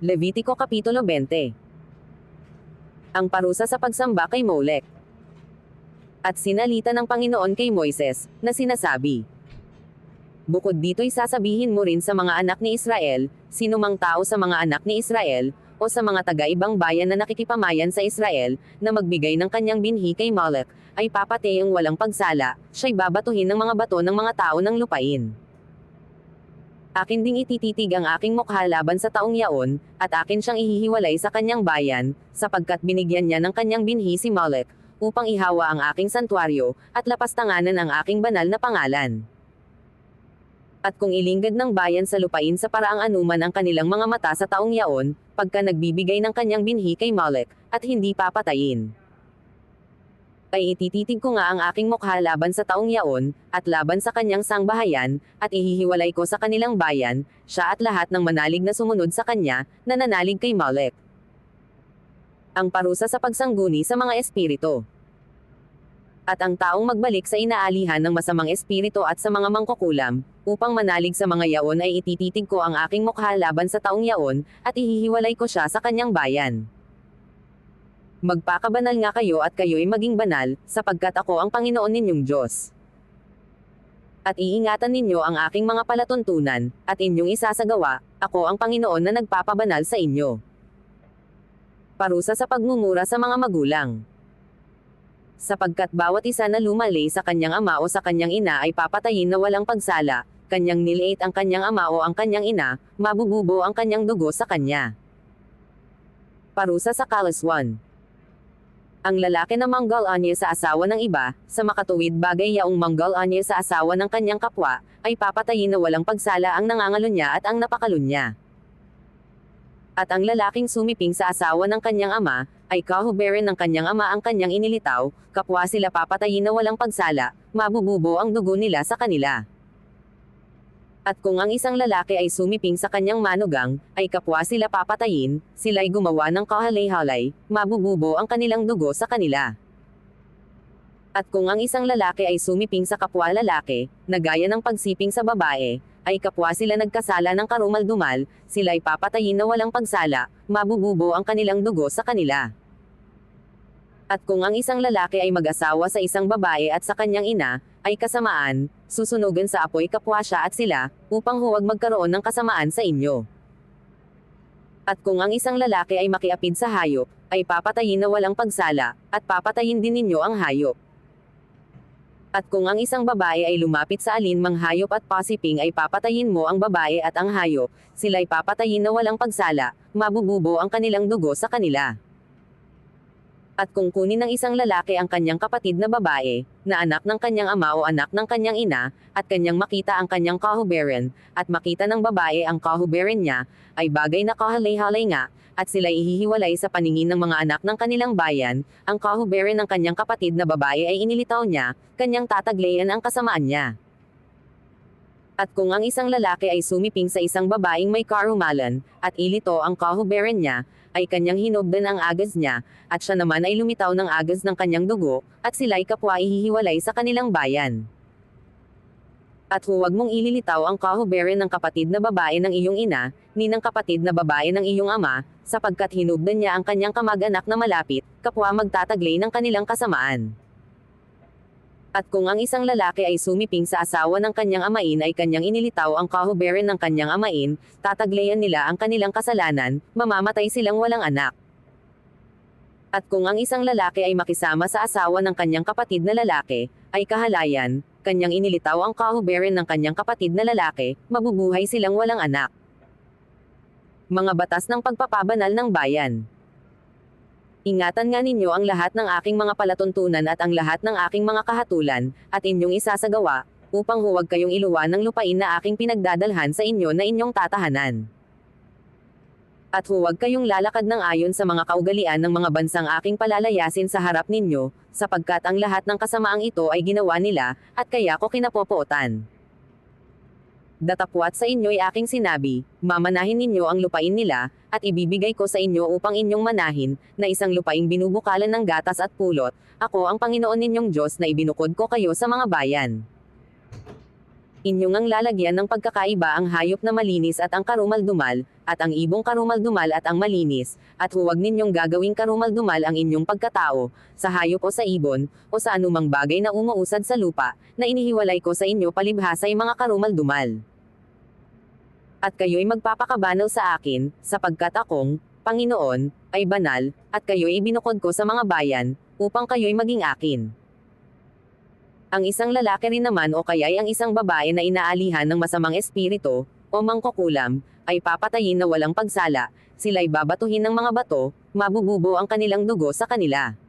Levitiko Kapitulo 20. Ang parusa sa pagsamba kay Molek. At sinalita ng Panginoon kay Moises, na sinasabi, bukod dito'y sasabihin mo rin sa mga anak ni Israel, sinumang tao sa mga anak ni Israel, o sa mga taga-ibang bayan na nakikipamayan sa Israel, na magbigay ng kanyang binhi kay Molek, ay papatayang walang pagsala, siya'y babatuhin ng mga bato ng mga tao ng lupain. Akin ding itititig ang aking mukha laban sa taong yaon, at akin siyang ihihiwalay sa kanyang bayan, sapagkat binigyan niya ng kanyang binhi si Molek, upang ihawa ang aking santuaryo, at lapastanganan ang aking banal na pangalan. At kung ilinggad ng bayan sa lupain sa paraang anuman ang kanilang mga mata sa taong yaon, pagka nagbibigay ng kanyang binhi kay Molek, at hindi papatayin, ay itititig ko nga ang aking mukha laban sa taong yaon, at laban sa kanyang sangbahayan, at ihihiwalay ko sa kanilang bayan, siya at lahat ng manalig na sumunod sa kanya, na nanalig kay Molek. Ang parusa sa pagsangguni sa mga espiritu. At ang taong magbalik sa inaalihan ng masamang espiritu at sa mga mangkukulam, upang manalig sa mga yaon ay itititig ko ang aking mukha laban sa taong yaon, at ihihiwalay ko siya sa kanyang bayan. Magpakabanal nga kayo at kayo'y maging banal, sapagkat ako ang Panginoon ninyong Diyos. At iingatan ninyo ang aking mga palatuntunan, at inyong isasagawa, ako ang Panginoon na nagpapabanal sa inyo. Parusa sa pagmumura sa mga magulang. Sapagkat bawat isa na lumali sa kanyang ama o sa kanyang ina ay papatayin na walang pagsala, kanyang niliit ang kanyang ama o ang kanyang ina, mabububo ang kanyang dugo sa kanya. Parusa sa Kalas 1. Ang lalaki na manggal-anya sa asawa ng iba, sa makatuwid bagay yaong manggal-anya sa asawa ng kanyang kapwa, ay papatayin na walang pagsala ang nangangalo niya at ang napakalo niya. At ang lalaking sumiping sa asawa ng kanyang ama, ay kahuberin ng kanyang ama ang kanyang inilitaw, kapwa sila papatayin na walang pagsala, mabububo ang dugo nila sa kanila. At kung ang isang lalaki ay sumiping sa kanyang manugang, ay kapwa sila papatayin, sila'y gumawa ng kahalay-halay, mabububo ang kanilang dugo sa kanila. At kung ang isang lalaki ay sumiping sa kapwa lalaki, na gaya ng pagsiping sa babae, ay kapwa sila nagkasala ng karumal-dumal, sila'y papatayin na walang pagsala, mabububo ang kanilang dugo sa kanila. At kung ang isang lalaki ay mag-asawa sa isang babae at sa kanyang ina, ay kasamaan, susunugan sa apoy kapwa siya at sila, upang huwag magkaroon ng kasamaan sa inyo. At kung ang isang lalaki ay makiapid sa hayop, ay papatayin na walang pagsala, at papatayin din ninyo ang hayop. At kung ang isang babae ay lumapit sa alinmang hayop at pasiping ay papatayin mo ang babae at ang hayop, sila'y papatayin na walang pagsala, mabububo ang kanilang dugo sa kanila. At kung kunin ng isang lalaki ang kanyang kapatid na babae, na anak ng kanyang ama o anak ng kanyang ina, at kanyang makita ang kanyang kahuberin, at makita ng babae ang kahuberin niya, ay bagay na kahalay-halay nga, at sila ihihiwalay sa paningin ng mga anak ng kanilang bayan, ang kahuberin ng kanyang kapatid na babae ay inilitaw niya, kanyang tataglayan ang kasamaan niya. At kung ang isang lalaki ay sumiping sa isang babaeng may karumalan, at ilito ang kahuberin niya, ay kanyang hinubdan ang agas niya, at siya naman ay lumitaw ng agas ng kanyang dugo, at sila'y kapwa ihihiwalay sa kanilang bayan. At huwag mong ililitaw ang kahuberin ng kapatid na babae ng iyong ina, ni ng kapatid na babae ng iyong ama, sapagkat hinubdan niya ang kanyang kamag-anak na malapit, kapwa magtataglay ng kanilang kasamaan. At kung ang isang lalaki ay sumiping sa asawa ng kanyang amain ay kanyang inilitaw ang kahuberin ng kanyang amain, tataglayan nila ang kanilang kasalanan, mamamatay silang walang anak. At kung ang isang lalaki ay makisama sa asawa ng kanyang kapatid na lalaki, ay kahalayan, kanyang inilitaw ang kahuberin ng kanyang kapatid na lalaki, mabubuhay silang walang anak. Mga batas ng pagpapabanal ng bayan. Ingatan nga ninyo ang lahat ng aking mga palatuntunan at ang lahat ng aking mga kahatulan, at inyong isasagawa, upang huwag kayong iluwa ng lupain na aking pinagdadalhan sa inyo na inyong tatahanan. At huwag kayong lalakad ng ayon sa mga kaugalian ng mga bansang aking palalayasin sa harap ninyo, sapagkat ang lahat ng kasamaang ito ay ginawa nila, at kaya ko kinapopootan. Datapwat sa inyo'y aking sinabi, mamanahin ninyo ang lupain nila, at ibibigay ko sa inyo upang inyong manahin, na isang lupaing binubukalan ng gatas at pulot, ako ang Panginoon ninyong Diyos na ibinukod ko kayo sa mga bayan. Inyong ang lalagyan ng pagkakaiba ang hayop na malinis at ang karumal-dumal, at ang ibong karumal-dumal at ang malinis, at huwag ninyong gagawing karumal-dumal ang inyong pagkatao, sa hayop o sa ibon, o sa anumang bagay na umuusad sa lupa, na inihiwalay ko sa inyo palibhasa ay mga karumal-dumal. At kayo'y magpapakabanaw sa akin, sapagkat akong, Panginoon, ay banal, at kayo'y ibinukod ko sa mga bayan, upang kayo'y maging akin. Ang isang lalaki rin naman o kaya'y ang isang babae na inaalihan ng masamang espiritu, o mangkukulam, ay papatayin na walang pagsala, sila'y babatuhin ng mga bato, mabububo ang kanilang dugo sa kanila.